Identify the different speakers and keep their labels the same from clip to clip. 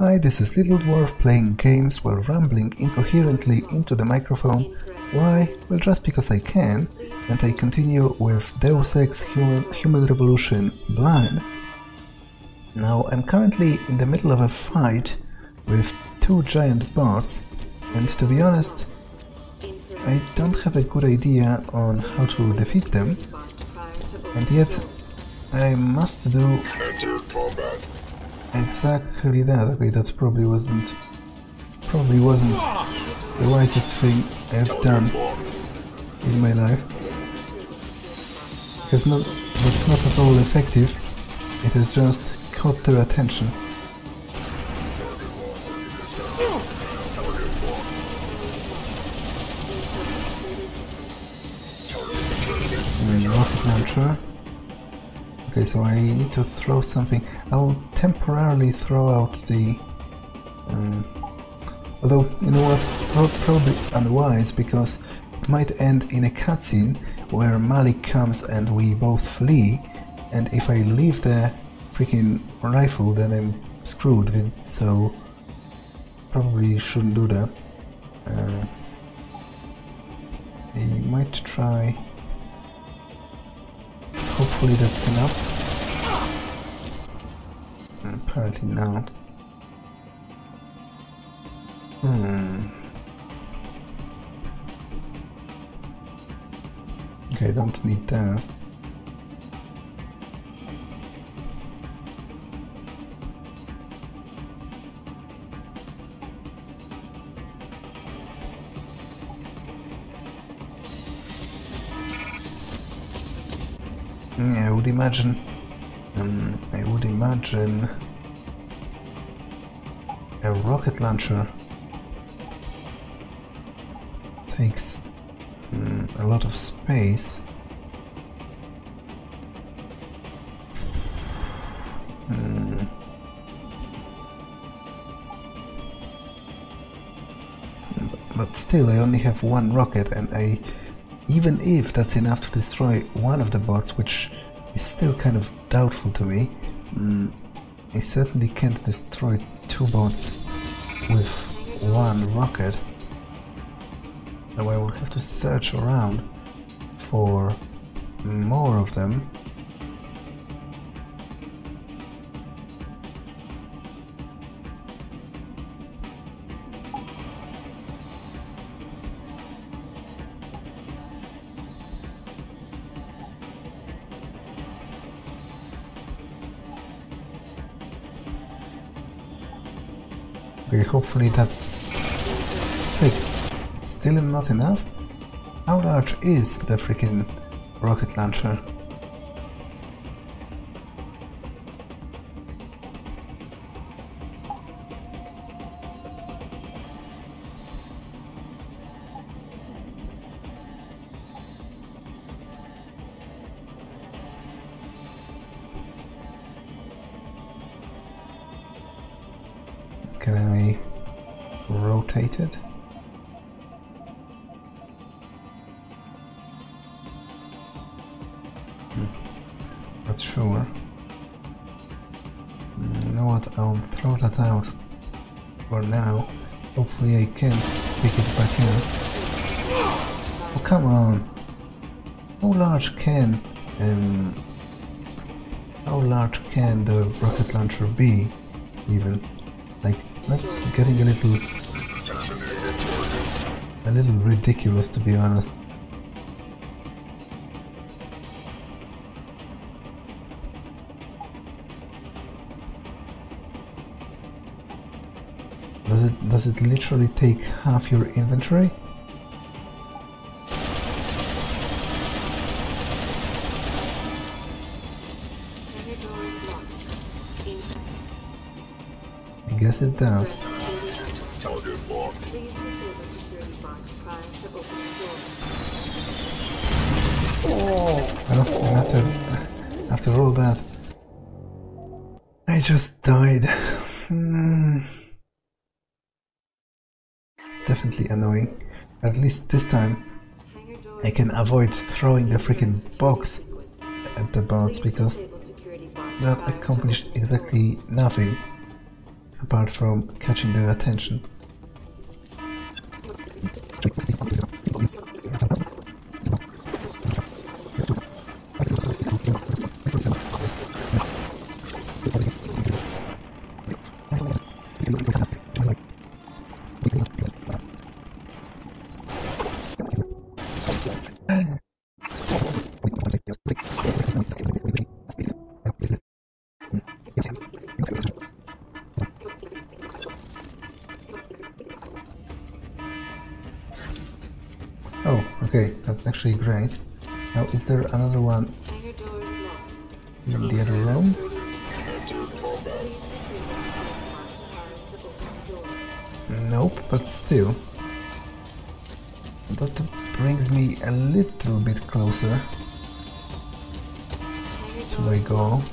Speaker 1: Hi, this is Little Dwarf playing games while rambling incoherently into the microphone. Why? Well, just because I can, and I continue with Deus Ex Human Revolution Blind. Now, I'm currently in the middle of a fight with two giant bots, and to be honest, I don't have a good idea on how to defeat them, and yet I must do exactly that. Okay, that probably wasn't the wisest thing I've done in my life, because that's not at all effective. It has just caught their attention. Rocket launcher. Okay, so I need to throw something. I'll temporarily throw out the... although, you know what, it's probably unwise, because it might end in a cutscene where Malik comes and we both flee, and if I leave the freaking rifle, then I'm screwed, so probably shouldn't do that. I might try... Hopefully that's enough. Apparently not. Okay, I don't need that. Yeah, I would imagine a rocket launcher takes a lot of space. But still, I only have one rocket, and even if that's enough to destroy one of the bots, which is still kind of doubtful to me, I certainly can't destroy two bots with one rocket. Now I will have to search around for more of them. Okay, hopefully that's... Wait, still not enough? How large is the freaking rocket launcher? Can I rotate it? Not sure. You know what, I'll throw that out for now. Hopefully I can pick it back in. Oh, come on! How large can the rocket launcher be, even? Like, that's getting a little ridiculous, to be honest. Does it literally take half your inventory? I guess it does. Well, and after all that, I just died. It's definitely annoying. At least this time I can avoid throwing the freaking box at the bots, because that accomplished exactly nothing. apart from catching their attention. Oh, okay, that's actually great. Now, is there another one in the other room? Nope, but still. That brings me a little bit closer to my goal.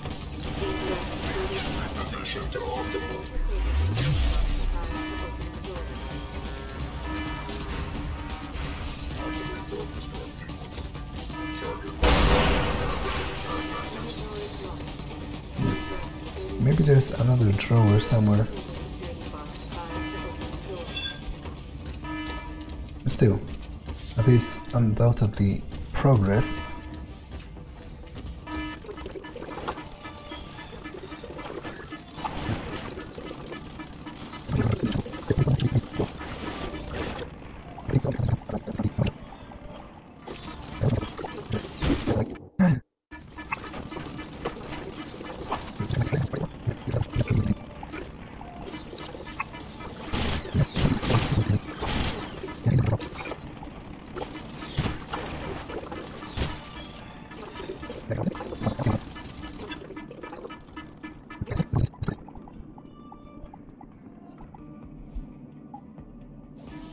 Speaker 1: Maybe there's another drawer somewhere. Still, that is undoubtedly progress.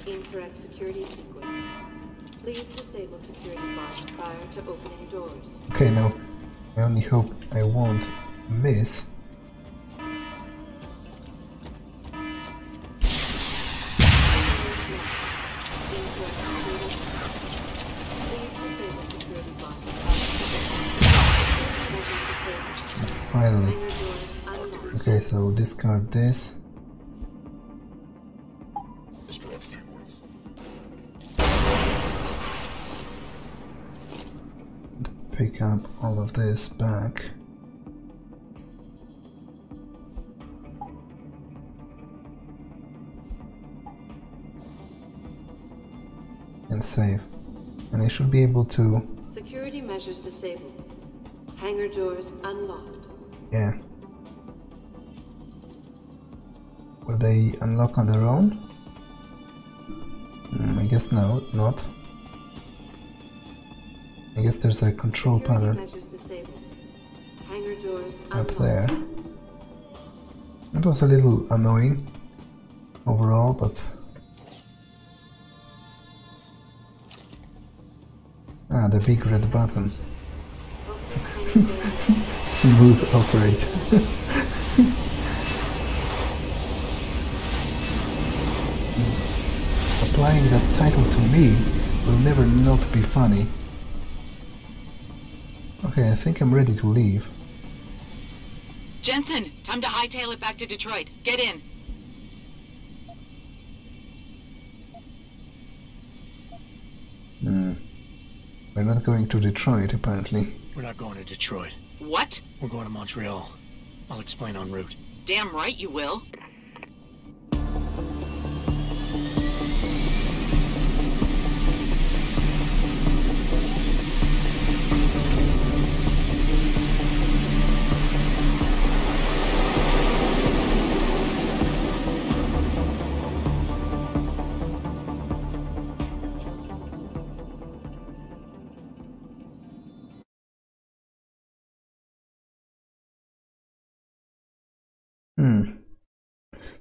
Speaker 2: Incorrect security sequence. Please disable security bots prior to opening doors.
Speaker 1: Okay, now I only hope I won't miss. Finally. Okay, so discard this. Pick up all of this back. And save. And I should be able to...
Speaker 2: Security measures disabled. Hangar doors unlocked.
Speaker 1: Yeah. Will they unlock on their own? I guess no, not. I guess there's a control panel up there. It was a little annoying overall, but... Ah, the big red button. Smooth operate. Applying that title to me will never not be funny. Okay, I think I'm ready to leave.
Speaker 3: Jensen, time to hightail it back to Detroit. Get in.
Speaker 1: We're not going to Detroit, apparently.
Speaker 4: We're not going to Detroit.
Speaker 3: What?
Speaker 4: We're going to Montreal. I'll explain en route.
Speaker 3: Damn right you will.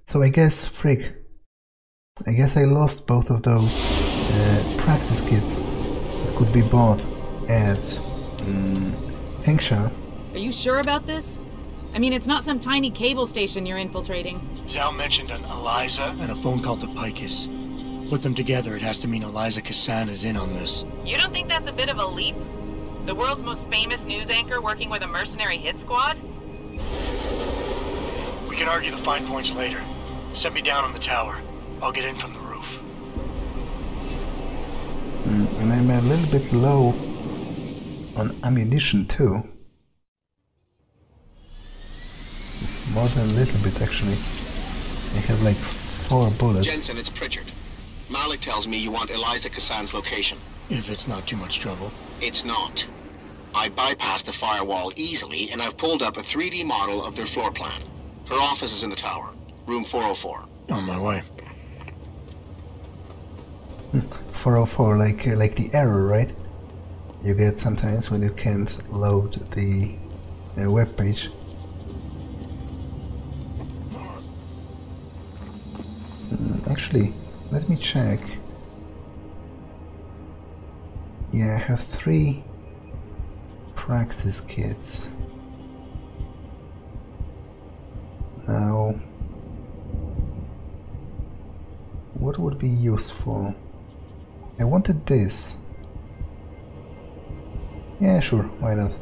Speaker 1: So I guess, I guess I lost both of those practice kits that could be bought at hangar.
Speaker 5: Are you sure about this? I mean, it's not some tiny cable station you're infiltrating.
Speaker 4: Zal mentioned an Eliza and a phone call to Picus. Put them together, it has to mean Eliza Cassan is in on this.
Speaker 5: You don't think that's a bit of a leap? The world's most famous news anchor working with a mercenary hit squad?
Speaker 4: We can argue the fine points later. Set me down on the tower. I'll get in from the roof.
Speaker 1: And I'm a little bit low on ammunition too. More than a little bit actually. I have like 4 bullets.
Speaker 6: Jensen, it's Pritchard. Malik tells me you want Eliza Cassan's location.
Speaker 4: If it's not too much trouble.
Speaker 6: It's not. I bypassed the firewall easily, and I've pulled up a 3D model of their floor plan. Her office is in the tower, room 404.
Speaker 4: On my way.
Speaker 1: 404, like the error, right? You get sometimes when you can't load the web page. Actually, let me check. Yeah, I have 3 Praxis kits. Now, what would be useful? I wanted this. Yeah, sure, why not?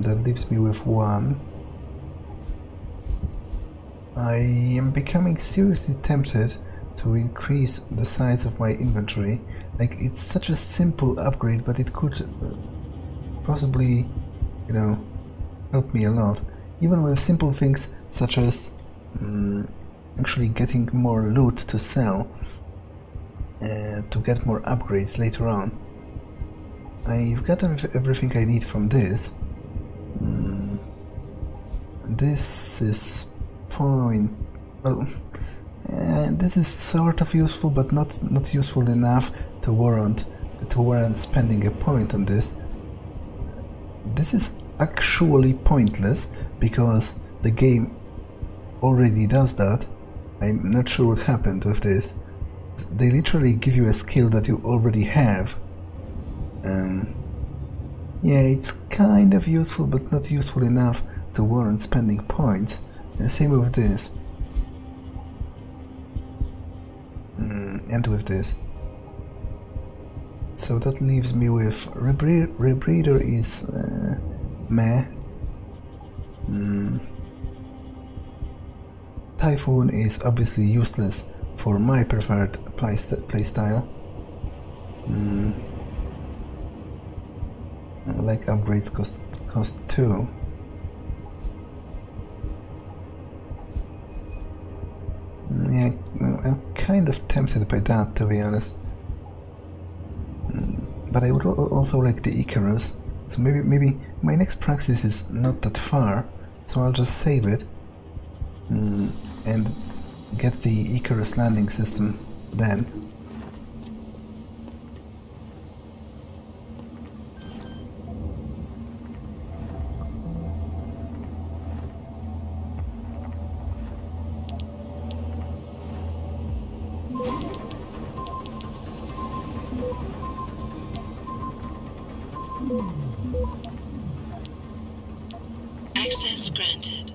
Speaker 1: That leaves me with 1. I am becoming seriously tempted to increase the size of my inventory. Like, it's such a simple upgrade, but it could possibly, you know, help me a lot. Even with simple things such as actually getting more loot to sell, to get more upgrades later on. I've got everything I need from this. This is this is sort of useful, but not useful enough to warrant spending a point on this. This is actually pointless because the game already does that. I'm not sure what happened with this. They literally give you a skill that you already have. Yeah, it's kind of useful, but not useful enough to warrant spending points. And same with this. And with this. So that leaves me with Rebreather is meh. Typhoon is obviously useless for my preferred playstyle. Like upgrades cost 2. Yeah, I'm kind of tempted by that, to be honest. But I would also like the Icarus. So maybe my next Praxis is not that far, so I'll just save it and get the Icarus landing system then.
Speaker 2: Access granted.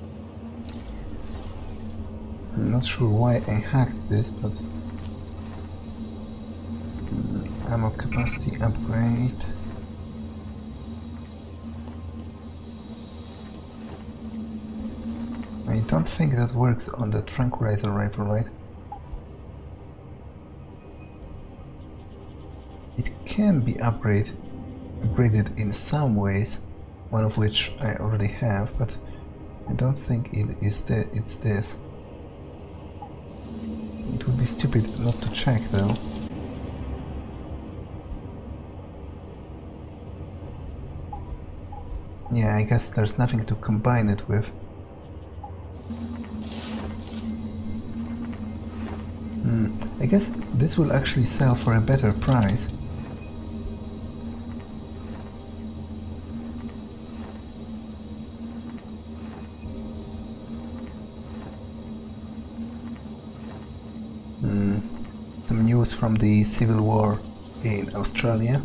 Speaker 1: I'm not sure why I hacked this, but ammo capacity upgrade. I don't think that works on the tranquilizer rifle, right? It can be upgraded in some ways, one of which I already have, but I don't think it's this. It would be stupid not to check though. Yeah, I guess there's nothing to combine it with. I guess this will actually sell for a better price. Some news from the civil war in Australia.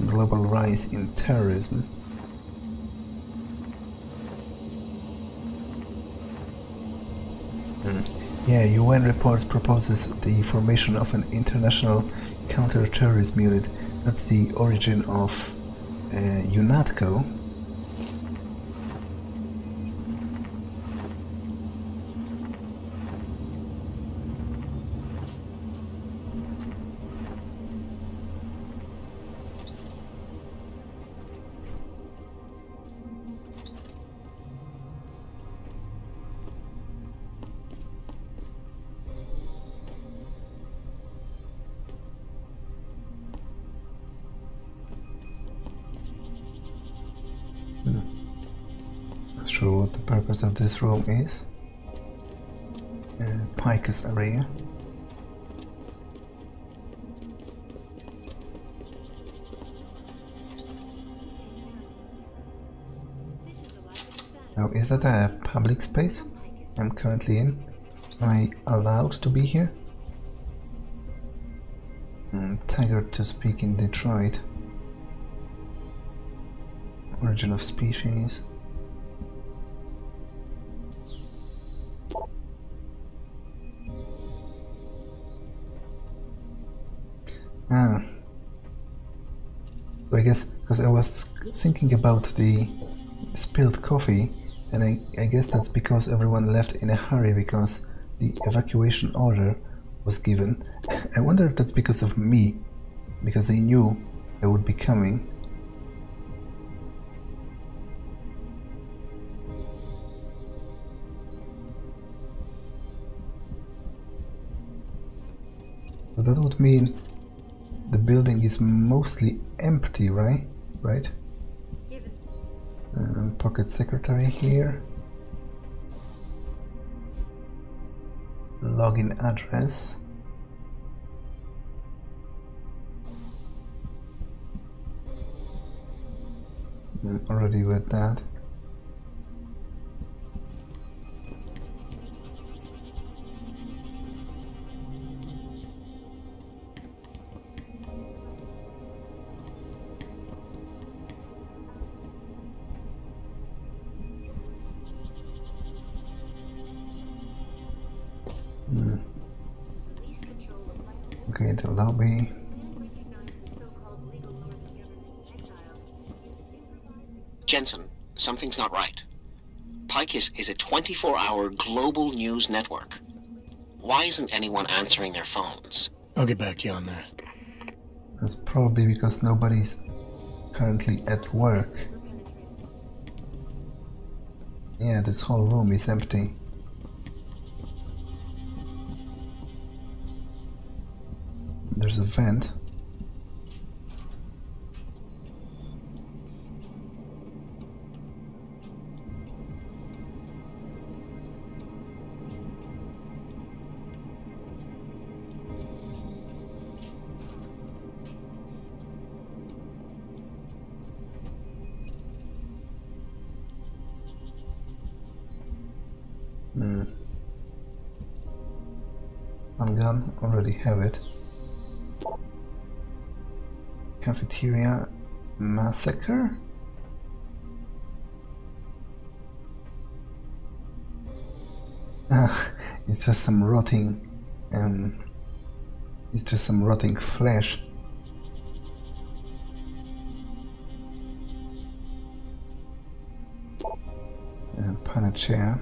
Speaker 1: Global rise in terrorism. Yeah, UN reports proposes the formation of an international counter-terrorism unit. That's the origin of UNATCO, sure what the purpose of this room is. Picus area. Now, is that a public space I'm currently in? Am I allowed to be here? Taggart to speak in Detroit. Origin of species. So I guess because I was thinking about the spilled coffee, and I guess that's because everyone left in a hurry because the evacuation order was given. I wonder if that's because of me, because they knew I would be coming. So that would mean the building is mostly empty, right? Pocket secretary here. Login address. Already read that. Okay, the lobby.
Speaker 6: Jensen, something's not right. Picus is a 24-hour global news network. Why isn't anyone answering their phones?
Speaker 4: I'll get back to you on that.
Speaker 1: That's probably because nobody's currently at work. Yeah, this whole room is empty. There's a vent. Handgun, already have it. Cafeteria massacre? It's just some rotting flesh. Panacea.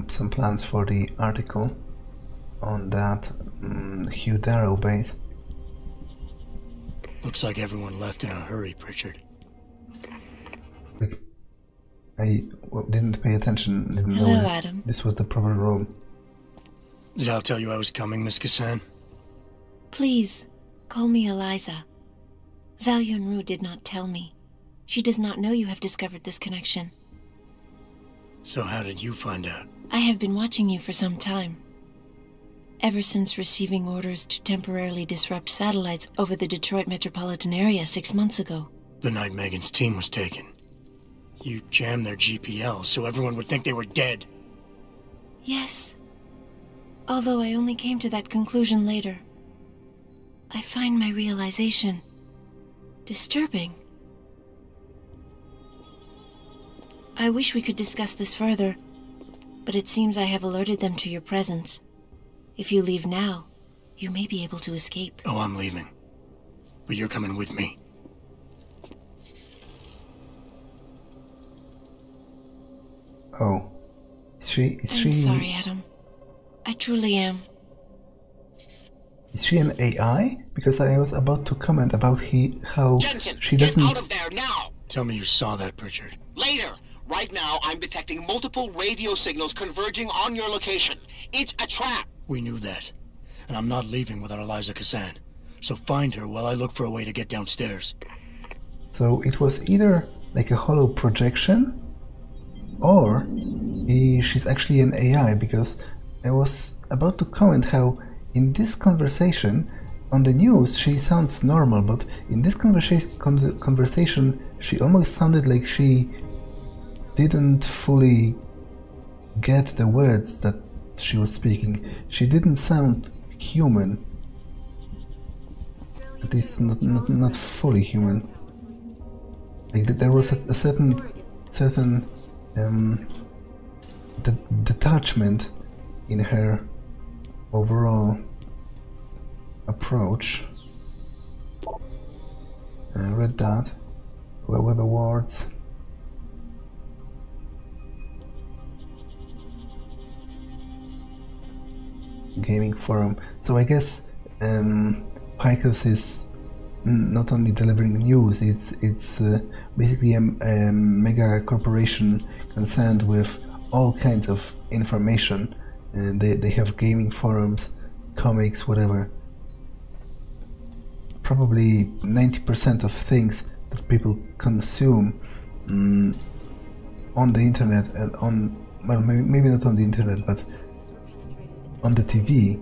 Speaker 1: Some plans for the article on that Hugh Darrow base.
Speaker 4: Looks like everyone left in a hurry, Pritchard.
Speaker 1: I didn't pay attention. Didn't
Speaker 7: Hello,
Speaker 1: know
Speaker 7: Adam.
Speaker 1: This was the proper room.
Speaker 4: Zal tell you I was coming, Miss Cassan?
Speaker 7: Please, call me Eliza. Zhao Yunru did not tell me. She does not know you have discovered this connection.
Speaker 4: So how did you find out?
Speaker 7: I have been watching you for some time. Ever since receiving orders to temporarily disrupt satellites over the Detroit metropolitan area 6 months ago.
Speaker 4: The night Megan's team was taken. You jammed their GPL so everyone would think they were dead.
Speaker 7: Yes. Although I only came to that conclusion later. I find my realization disturbing. I wish we could discuss this further, but it seems I have alerted them to your presence. If you leave now, you may be able to escape.
Speaker 4: Oh, I'm leaving. But you're coming with me.
Speaker 1: Oh. Is she...
Speaker 7: I'm sorry, Adam. I truly am.
Speaker 1: Is she an AI? Because I was about to comment about how
Speaker 6: Jensen,
Speaker 1: she doesn't...
Speaker 6: get out of there now!
Speaker 4: Tell me you saw that, Pritchard.
Speaker 6: Later! Right now, I'm detecting multiple radio signals converging on your location. It's a trap!
Speaker 4: We knew that. and I'm not leaving without Eliza Cassan. So find her while I look for a way to get downstairs.
Speaker 1: So it was either like a hollow projection, or she's actually an AI, because I was about to comment how in this conversation on the news she sounds normal, but in this conversation she almost sounded like she didn't fully get the words that she was speaking. She didn't sound human. At least not fully human. Like there was a certain detachment in her overall approach. I read that. Web Awards. Gaming forum. So I guess Picus is not only delivering news, it's basically a mega corporation concerned with all kinds of information. They have gaming forums, comics, whatever. Probably 90% of things that people consume on the internet and on, well, maybe not on the internet, but on the TV,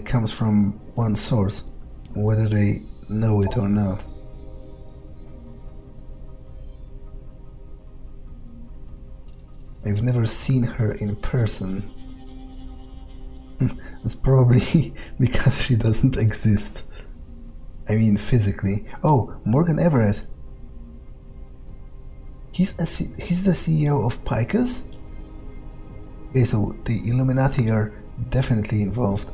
Speaker 1: comes from one source, whether they know it or not. I've never seen her in person. It's probably because she doesn't exist. I mean, physically. Oh, Morgan Everett. He's the CEO of Picus? Okay, so the Illuminati are definitely involved.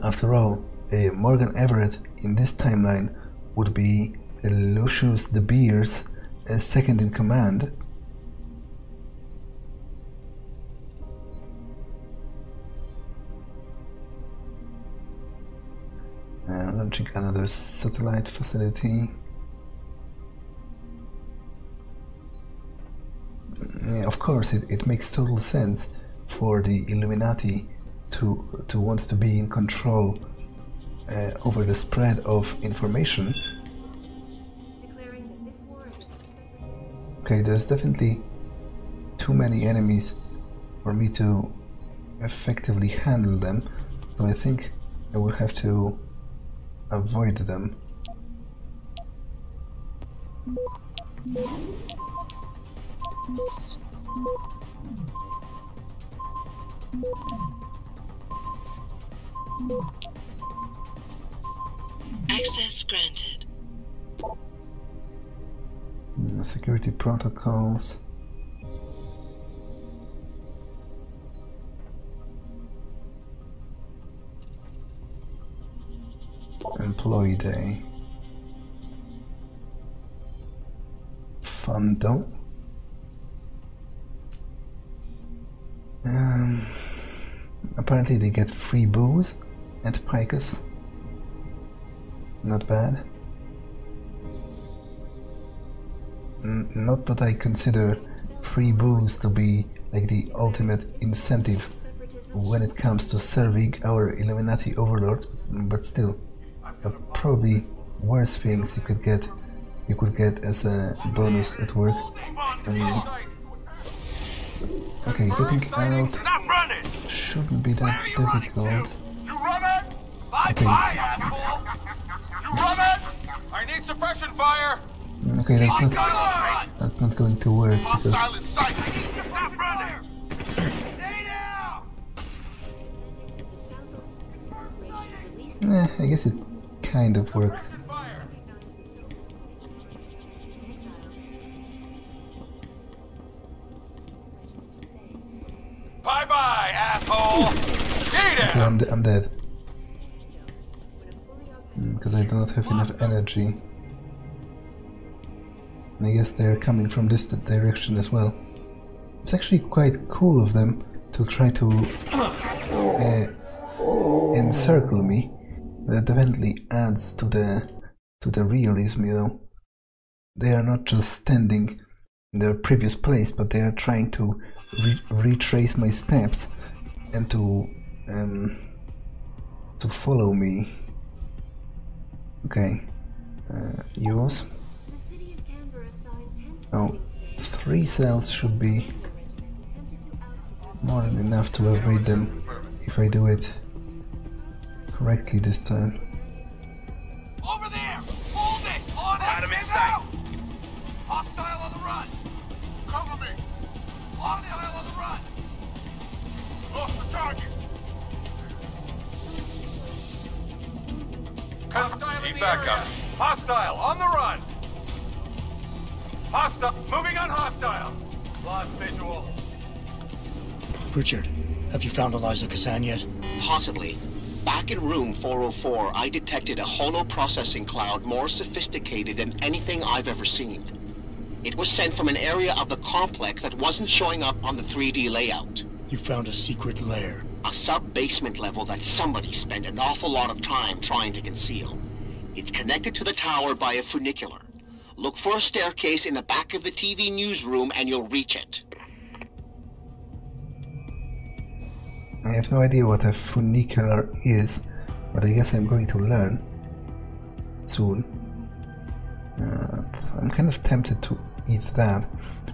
Speaker 1: After all, Morgan Everett in this timeline would be Lucius De Beers' second in command. Launching another satellite facility. Yeah, of course, it makes total sense for the Illuminati to want to be in control over the spread of information. Okay, there's definitely too many enemies for me to effectively handle them, so I think I will have to avoid them.
Speaker 7: Access granted.
Speaker 1: Security protocols. Employee day. Fun though. Apparently they get free booze at Picus. Not bad. Not that I consider free booze to be like the ultimate incentive when it comes to serving our Illuminati overlords, but still, probably worse things you could get as a bonus at work. Okay, getting out shouldn't be that difficult. Okay.
Speaker 8: I need suppression fire.
Speaker 1: Okay, that's not going to work because I guess it kind of worked.
Speaker 8: Bye-bye, asshole!
Speaker 1: Okay, I'm dead. Because I do not have enough energy. And I guess they're coming from this direction as well. It's actually quite cool of them to try to encircle me. That definitely adds to the realism, you know. They are not just standing in their previous place, but they are trying to retrace my steps and to to follow me. Okay, use. Oh, 3 cells should be more than enough to evade them if I do it correctly this time.
Speaker 8: Over there! Hold it! On us! In sight! Hostile on the run! Cover me! Hostile on the run! Lost the target! Hostile in the area! Hostile on the run! Hostile! Moving on hostile! Lost visual.
Speaker 4: Richard, have you found Eliza Cassan yet?
Speaker 6: Possibly. Back in room 404, I detected a holo-processing cloud more sophisticated than anything I've ever seen. It was sent from an area of the complex that wasn't showing up on the 3D layout.
Speaker 4: You found a secret lair.
Speaker 6: A sub-basement level that somebody spent an awful lot of time trying to conceal. It's connected to the tower by a funicular. Look for a staircase in the back of the TV newsroom and you'll reach it.
Speaker 1: I have no idea what a funicular is, but I guess I'm going to learn soon. I'm kind of tempted to eat that,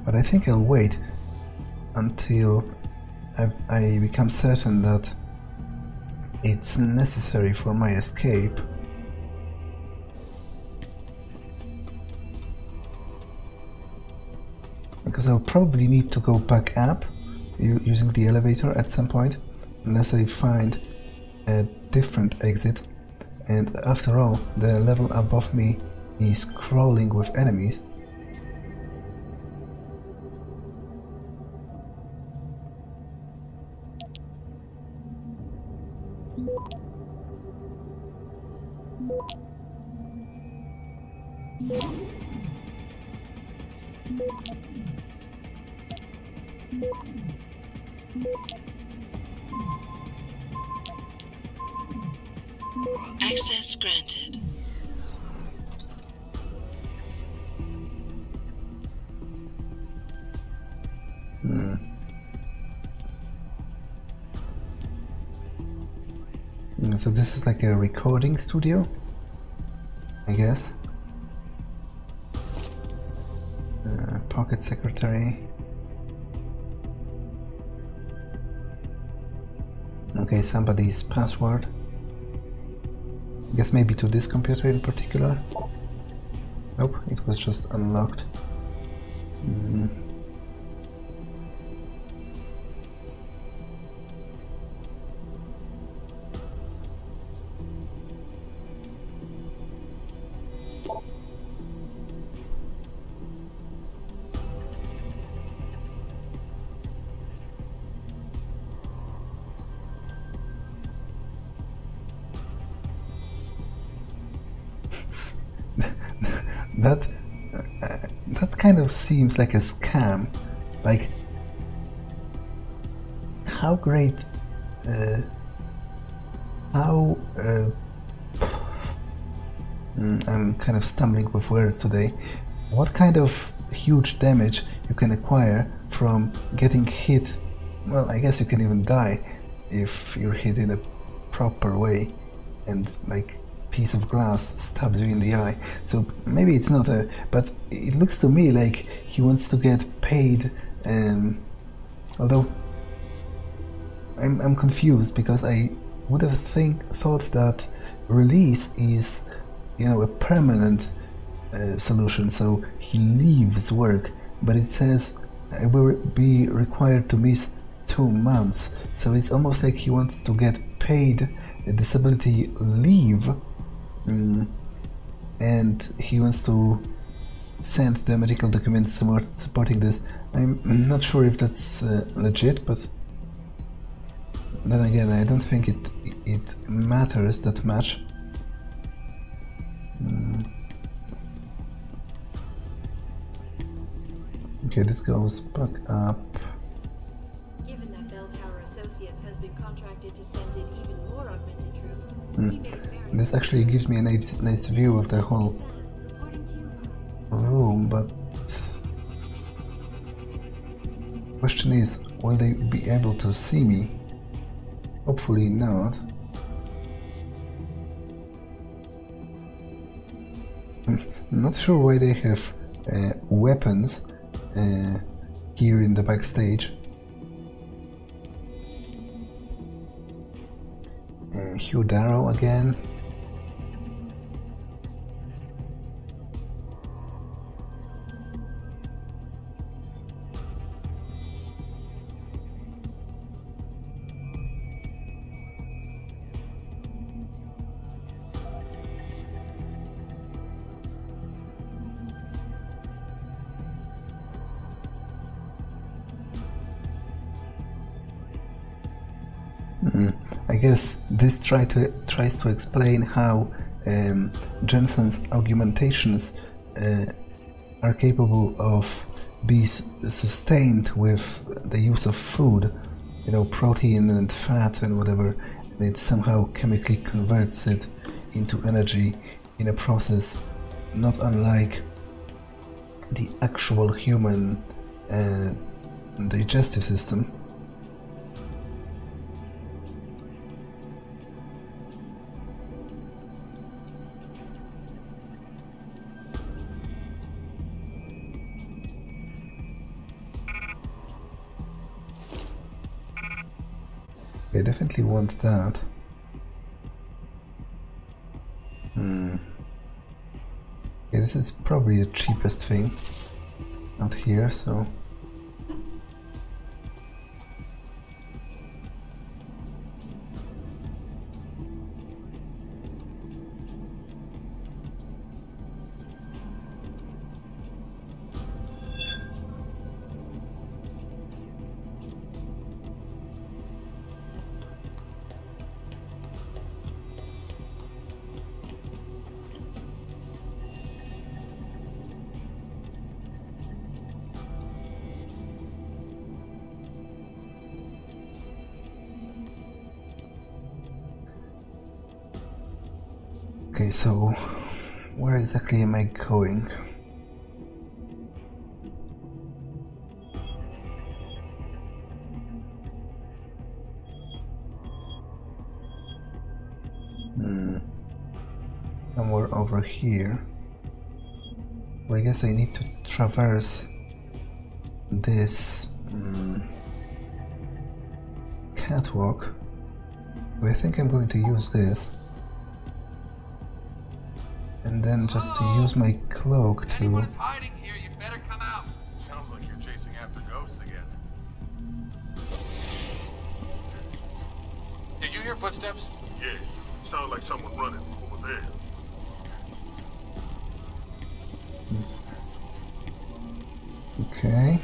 Speaker 1: but I think I'll wait until I become certain that it's necessary for my escape. Because I'll probably need to go back up using the elevator at some point, unless I find a different exit. And after all, the level above me is crawling with enemies.
Speaker 7: Access granted.
Speaker 1: So this is like a recording studio, I guess. Pocket secretary. Okay, somebody's password. I guess maybe to this computer in particular. Nope, it was just unlocked. That kind of seems like a scam. Like, how great, I'm kind of stumbling with words today. What kind of huge damage you can acquire from getting hit? Well, I guess you can even die if you're hit in a proper way, and like piece of glass stabs you in the eye. So maybe it's not a, but it looks to me like he wants to get paid. Although I'm confused, because I would have thought that release is, you know, a permanent solution. So he leaves work, but it says I will be required to miss 2 months. So it's almost like he wants to get paid a disability leave. And he wants to send the medical documents supporting this. I'm not sure if that's legit, but then again, I don't think it matters that much. Okay, this goes back up.
Speaker 2: Given that Bell Tower Associates has been contracted to send in even more augmented troops,
Speaker 1: This actually gives me a nice view of the whole room, but the question is, will they be able to see me? Hopefully not. I'm not sure why they have weapons here in the backstage. Hugh Darrow again. I guess this tries to explain how Jensen's augmentations are capable of being sustained with the use of food, you know, protein and fat and whatever, and it somehow chemically converts it into energy in a process not unlike the actual human digestive system. I definitely want that. Okay, this is probably the cheapest thing out here, so... Okay, so where exactly am I going? Somewhere over here. Well, I guess I need to traverse this catwalk. But I think I'm going to use this. And then just to use my cloak to...
Speaker 8: Anyone is hiding here, you better come out. Sounds like you're chasing after ghosts again. Did you hear footsteps?
Speaker 9: Yeah, sounds like someone running over there.
Speaker 1: Okay.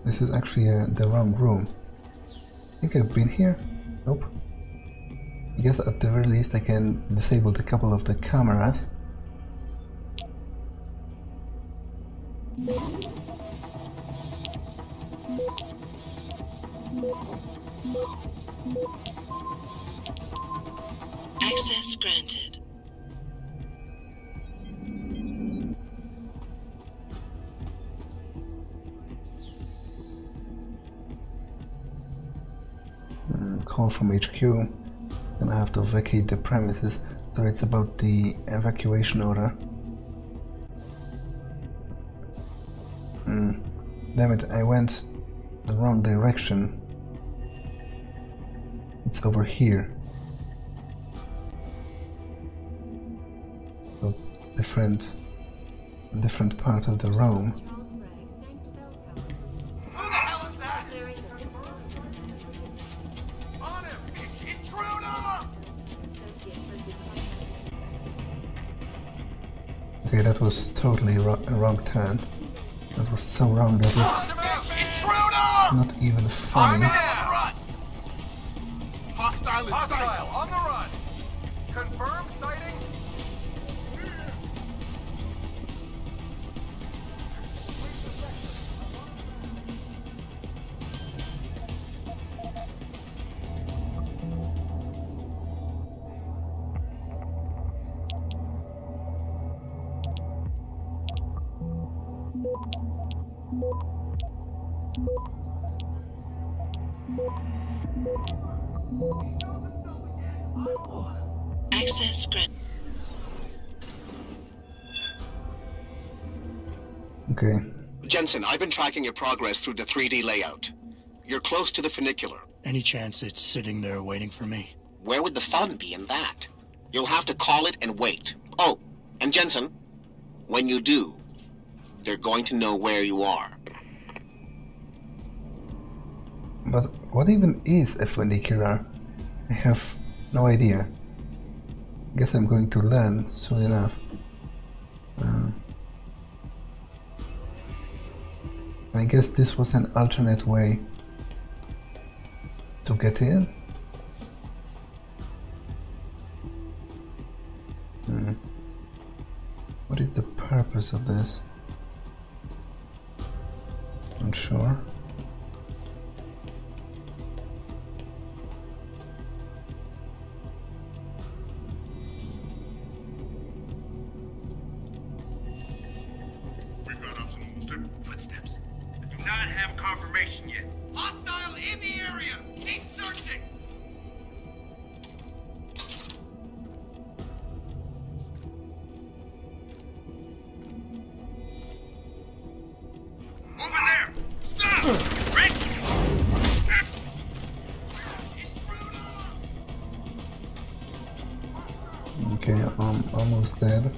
Speaker 1: This is actually the wrong room. I think I've been here? Nope. I guess at the very least I can disable a couple of the cameras.
Speaker 7: Access granted.
Speaker 1: Call from HQ, and I have to vacate the premises, so it's about the evacuation order. Damn it, I went the wrong direction. It's over here. So different part of the room. Okay, that was totally a wrong turn. That was so wrong that it's not even funny.
Speaker 8: Hostile on the run. Confirm sighting.
Speaker 7: Access granted.
Speaker 1: Okay.
Speaker 6: Jensen, I've been tracking your progress through the 3D layout. You're close to the funicular.
Speaker 4: Any chance it's sitting there waiting for me?
Speaker 6: Where would the fun be in that? You'll have to call it and wait. Oh, and Jensen, when you do, they're going to know where you are.
Speaker 1: But what even is a funicular? I have no idea. Guess I'm going to learn soon enough. I guess this was an alternate way to get in. What is the purpose of this? Not sure.
Speaker 9: We've got option on the stick.
Speaker 8: Footsteps. I do not have confirmation yet. Hostile in the area! Keep searching! Over there! Stop! Rick!
Speaker 1: Okay, I'm almost dead.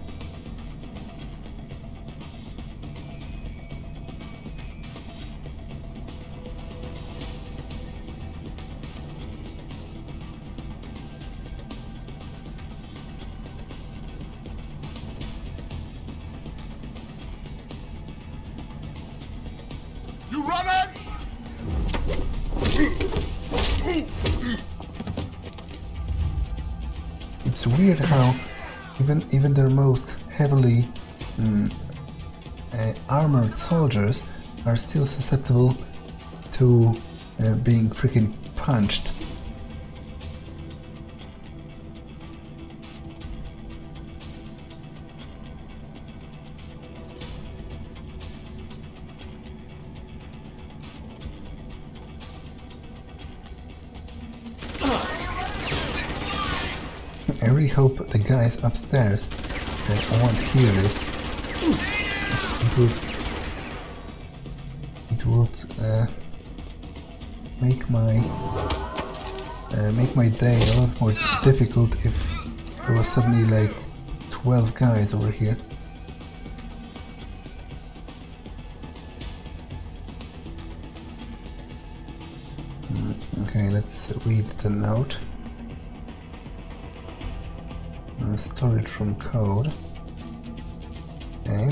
Speaker 8: You running?
Speaker 1: It's weird how even their most heavily armored soldiers are still susceptible to being freaking punched. I really hope the guys upstairs won't hear this. It would make my day a lot more difficult if there was suddenly like 12 guys over here. Okay, let's read the note. Storage room code. Okay.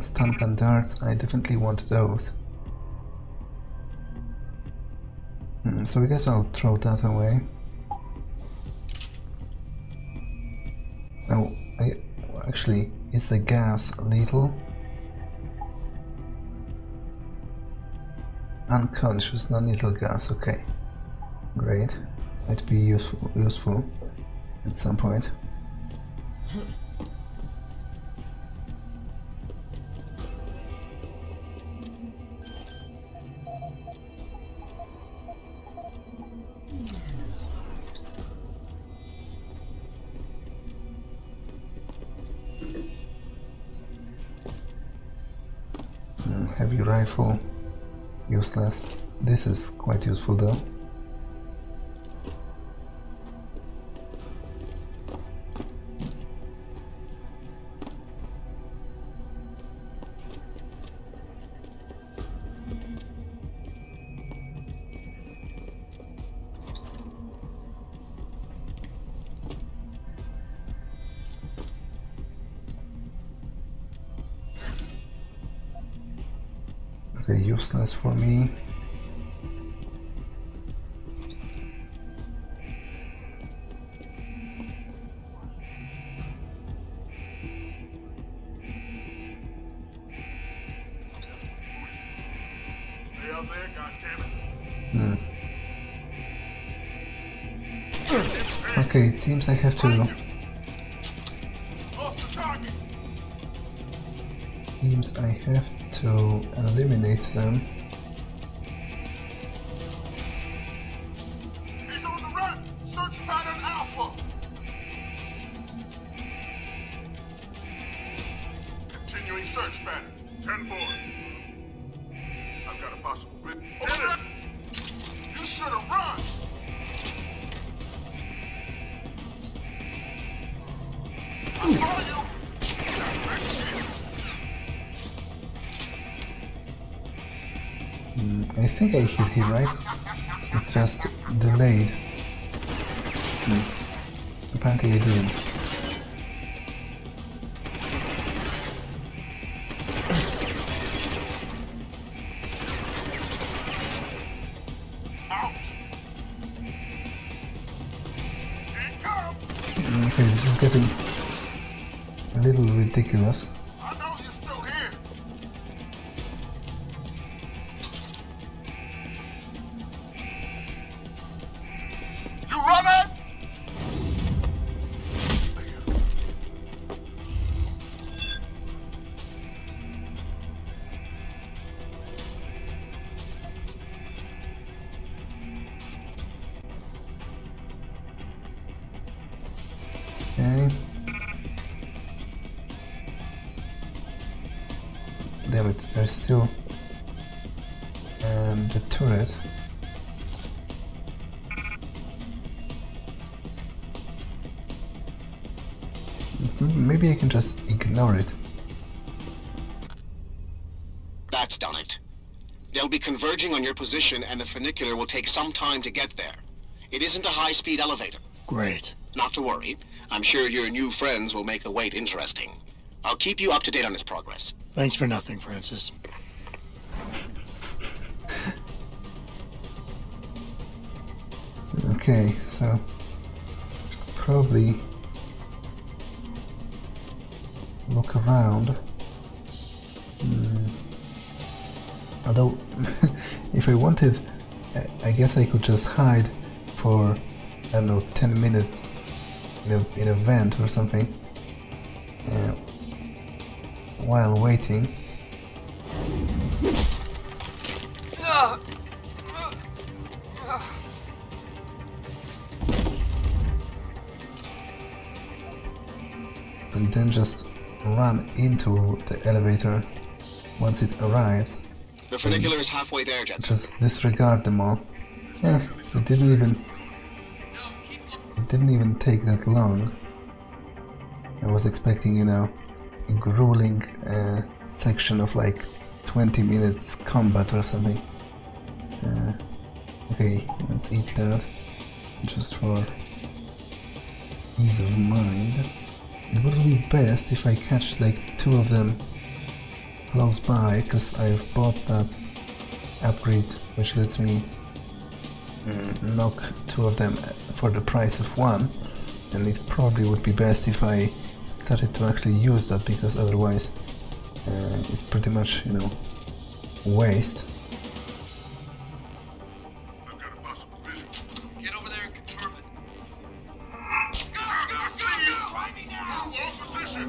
Speaker 1: Stun gun darts, I definitely want those. So I guess I'll throw that away. Oh, actually, is the gas lethal? Unconscious, non-lethal gas, okay. Great. Might be useful at some point. Heavy rifle, useless. This is quite useful though. Okay, useless for me.
Speaker 9: Stay out there, goddammit.
Speaker 1: Okay, it seems I have to.
Speaker 9: Off the target.
Speaker 1: Seems I have to eliminate them.
Speaker 9: He's on the run. Search pattern Alpha. Continuing search pattern. 10-4. I've got a possible hit. You should have run. I saw you.
Speaker 1: I think I hit him, right? It's just delayed. Apparently I didn't. Okay, this is getting a little ridiculous.
Speaker 9: I know you're still here. You running?
Speaker 1: Okay. Damn it, there's still the turret. Maybe I can just ignore it.
Speaker 6: That's done it. They'll be converging on your position and the funicular will take some time to get there. It isn't a high-speed elevator.
Speaker 4: Great.
Speaker 6: Not to worry. I'm sure your new friends will make the wait interesting. I'll keep you up to date on its progress.
Speaker 4: Thanks for nothing, Francis.
Speaker 1: Okay, so probably look around. Although, if I wanted, I guess I could just hide for, I don't know, 10 minutes in a vent or something while waiting. And then just run into the elevator once it arrives.
Speaker 6: The funicular is halfway there, Jensen.
Speaker 1: Just disregard them all. It didn't even take that long. I was expecting, you know, a grueling section of like 20 minutes combat or something. Okay, let's eat that just for ease of mind. It would be best if I catch like 2 of them close by, because I've bought that upgrade which lets me knock 2 of them for the price of 1, and it probably would be best if I started to actually use that, because otherwise it's pretty much, you know, waste.
Speaker 9: I've got a possible visual.
Speaker 8: Get over there and confirm it.
Speaker 9: I see you. Move off position.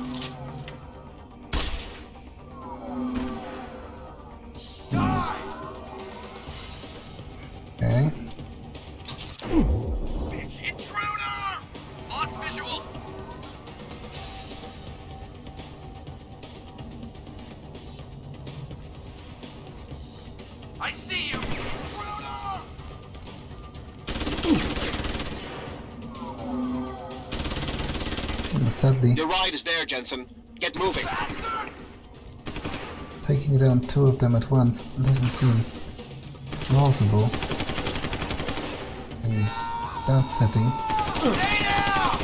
Speaker 1: Okay.
Speaker 8: Intruder! Lost visual. I see you. Intruder!
Speaker 1: Sadly,
Speaker 6: Your ride is there, Jensen. Get moving.
Speaker 1: taking down 2 of them at once doesn't seem plausible in that setting.
Speaker 8: Stay down!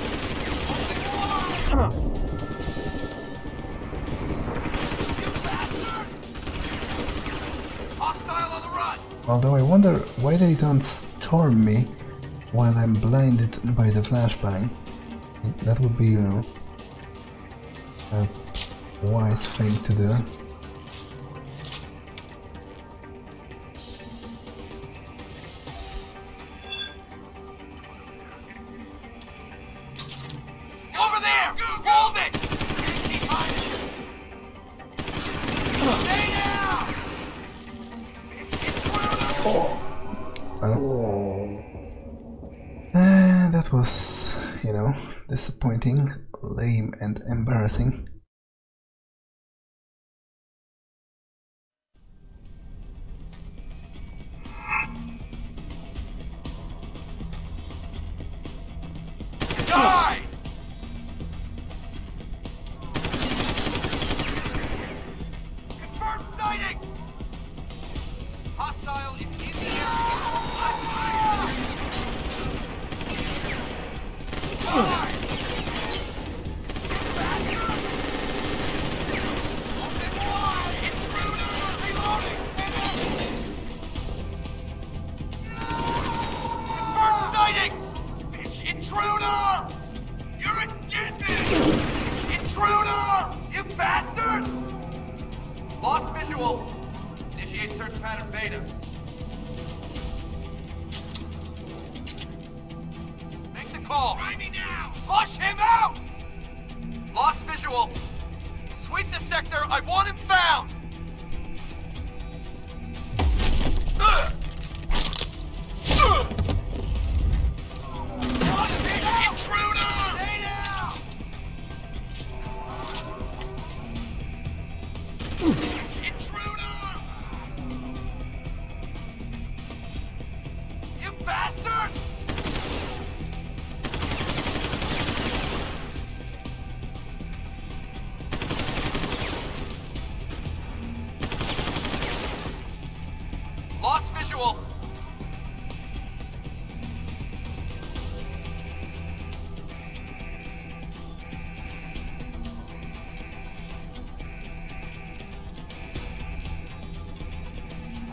Speaker 8: You bastard!
Speaker 1: Although I wonder why they don't storm me while I'm blinded by the flashbang. That would be, you know, a wise thing to do.
Speaker 8: Over there! Hold it! Keep hiding! Stay down! It's intruder!
Speaker 1: That was, you know, disappointing, lame and embarrassing.
Speaker 8: Die! Confirmed sighting! Hostile is in the area! Intruder! You're a dead man! Intruder! You bastard! Lost visual. Initiate search pattern beta. Make the call. Try me now! Flush him out! Lost visual. Sweep the sector. I want him found! Lost visual!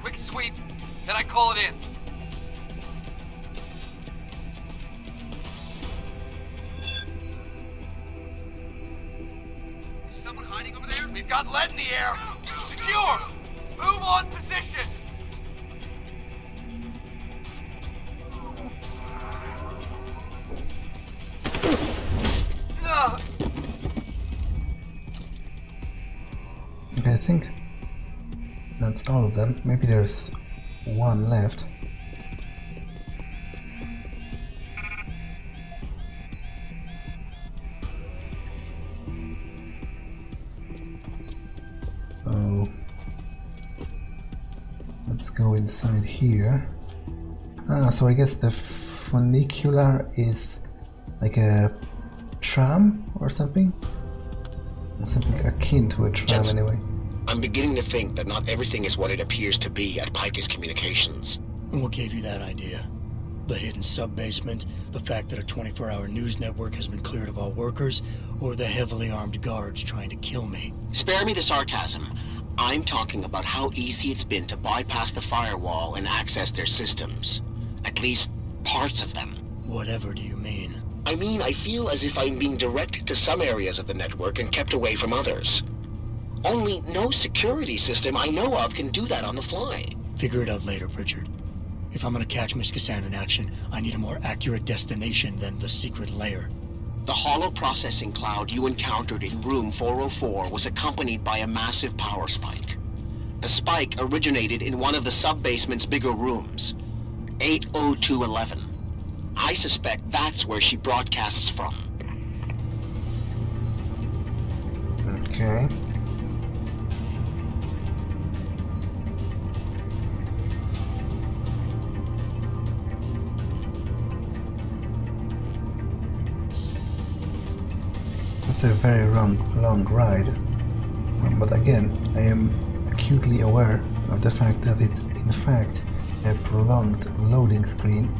Speaker 8: Quick sweep, then I call it in. Is someone hiding over there? We've got lead in the air! Secure! Move on position!
Speaker 1: Okay, I think that's all of them. Maybe there's one left. So let's go inside here. So I guess the funicular is like a tram or something? Something akin to a tram,
Speaker 6: Jensen,
Speaker 1: anyway.
Speaker 6: I'm beginning to think that not everything is what it appears to be at Picus Communications.
Speaker 4: And what gave you that idea? The hidden sub-basement, the fact that a 24-hour news network has been cleared of all workers, or the heavily armed guards trying to kill me?
Speaker 6: Spare me the sarcasm. I'm talking about how easy it's been to bypass the firewall and access their systems. At least, parts of them.
Speaker 4: Whatever do you mean?
Speaker 6: I mean, I feel as if I'm being directed to some areas of the network and kept away from others. Only no security system I know of can do that on the fly.
Speaker 4: Figure it out later, Richard. If I'm gonna catch Miss Cassan in action, I need a more accurate destination than the secret lair.
Speaker 6: The hollow processing cloud you encountered in room 404 was accompanied by a massive power spike. The spike originated in one of the sub-basement's bigger rooms, 80211. I suspect that's where she broadcasts from.
Speaker 1: Okay. It's a very long ride, but again, I am acutely aware of the fact that it's in fact a prolonged loading screen.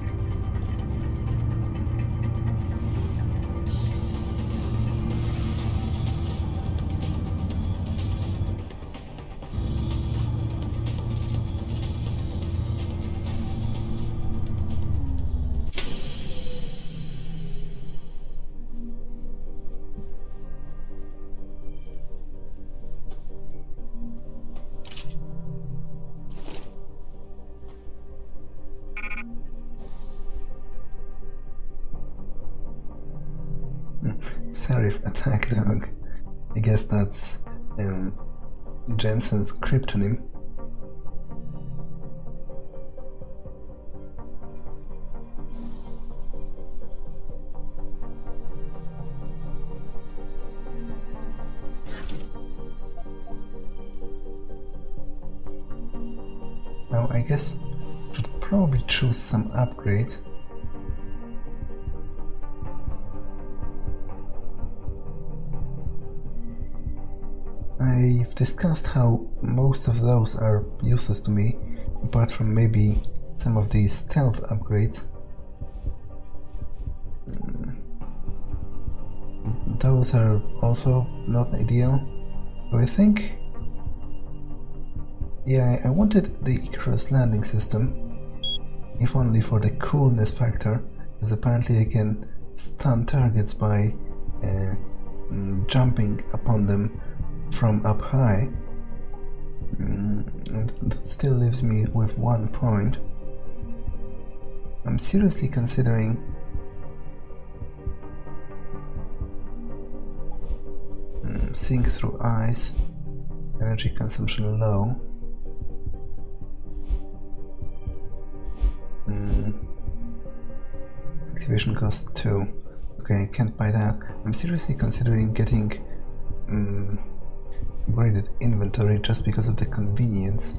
Speaker 1: Serif attack dog. I guess that's Jensen's cryptonym. Now I guess I should probably choose some upgrades. I've discussed how most of those are useless to me, apart from maybe some of these stealth upgrades. Those are also not ideal. So I think... yeah, I wanted the Icarus landing system, if only for the coolness factor, because apparently I can stun targets by jumping upon them from up high, and that still leaves me with 1 point. I'm seriously considering seeing through eyes, energy consumption low. Activation cost 2. Okay, I can't buy that. I'm seriously considering getting upgraded inventory just because of the convenience,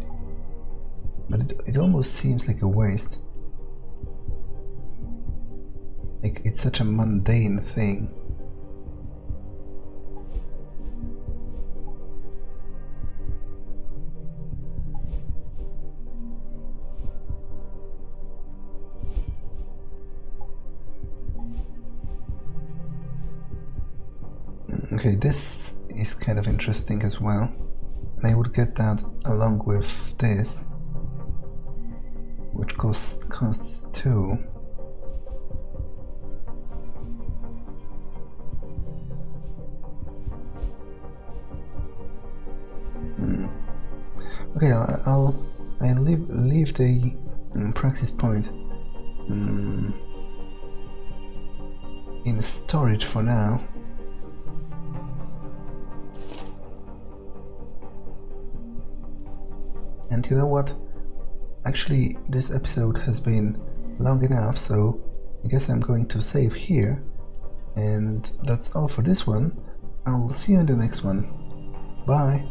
Speaker 1: but it almost seems like a waste. Like, it's such a mundane thing. Okay, this is kind of interesting as well, and I would get that along with this, which costs 2. Okay, I'll leave the praxis point in storage for now. And you know what? Actually, this episode has been long enough, so I guess I'm going to save here. And that's all for this one. I'll see you in the next one. Bye!